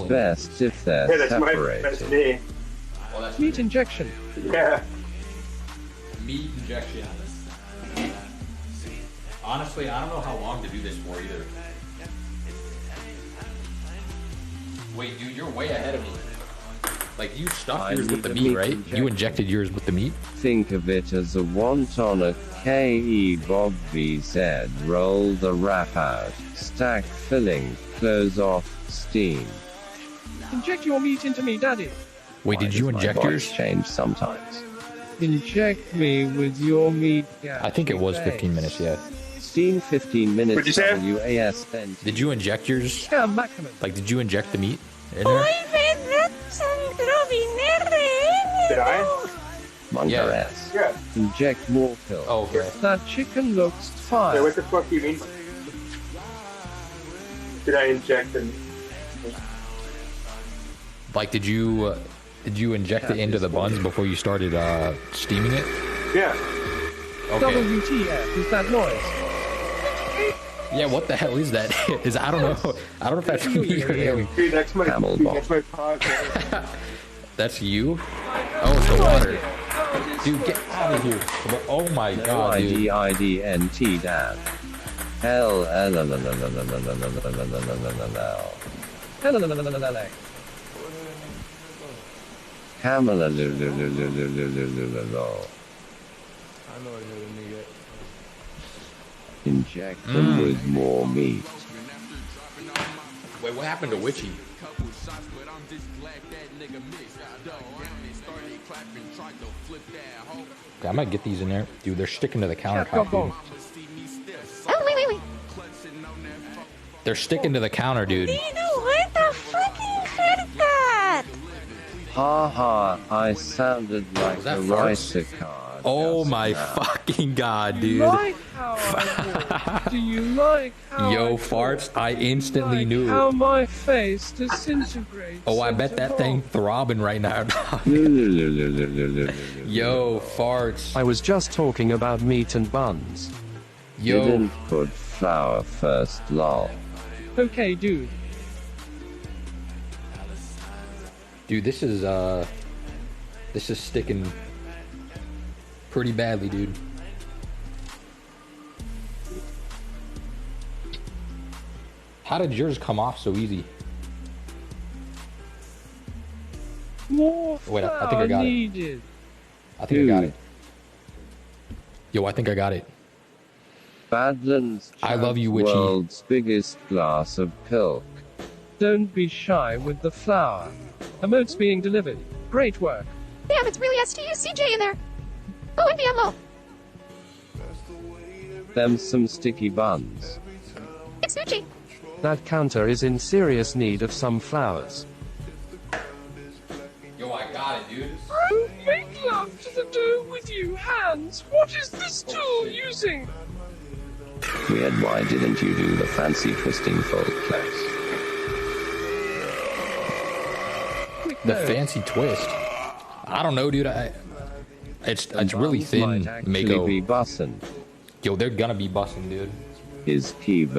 best if they're Yeah, that's separated. me. Oh, that's Meat injection. Yeah. meat injection. Honestly, I don't know how long to do this for either. Wait, dude, you're way ahead of me. Like, you stuffed yours with the meat, right? You injected yours with the meat? Think of it as a wonton, a K.E. Bob VZ, roll the wrap out, stack filling, close off, steam. Inject your meat into me, daddy. Wait, did you inject yours? Change sometimes. Inject me with your meat. I think it was 15 minutes, yeah. Steam 15 minutes. What'd you say? WAS then. Did you inject yours? Yeah, maximum. Like, did you inject the meat in there? Did I? Manga Yeah. S. Yeah. Inject more pill. Oh, okay. That chicken looks Yeah, fine. what the fuck do you mean? Did I inject them? Like, did you inject it into the buns before you started steaming it? Yeah. Okay. WTF is that noise? Yeah, what the hell is that? I don't know. I don't know if that's me or him. Dude, that's my, Camel dude, ball. that's my podcast. That's you? Oh, it's the water. Dude, get out of here. Oh my god, dude. IDIDNT dad. L L L L L L L L L L L L. Camela Inject them with more meat. Wait, what happened to Witchy? Okay, I might get these in there. Dude, they're sticking to the countertop, dude. Oh, wait. They're sticking to the counter, dude. What the fucking haircut? Ha ha, I sounded like Was that a farts? writer card. Oh just my now. fucking god, dude. Like how I walk? Do you like how Yo, I farts, I talk? instantly Like knew. how my face disintegrates? Oh, I bet into that thing pulp? throbbing right now. Yo, farts. I was just talking about meat and buns. Yo, Didn't put flour first, lol. Okay, dude. dude, this is sticking pretty badly, dude. How did yours come off so easy? More Wait, I think I flour got it. needed. I think I got Dude. it. Yo, I think I got it. Badlands I love you, chugged Witchy. world's biggest glass of pilk. Don't be shy with the flour. Emotes being delivered. Great work. Damn, it's really STUCJ in there. Oh, and BMO. Them some sticky buns. It's Suchi. That counter is in serious need of some flowers. Yo, I got it, dude. Oh, make love to the dough with you hands. What is this tool using? Weird, why didn't you do the fancy twisting fold place? Quick The note. fancy twist. I don't know, dude. It's really Buns thin, might actually Mako. be bussin'. Yo, they're gonna be busting, dude. His Kiva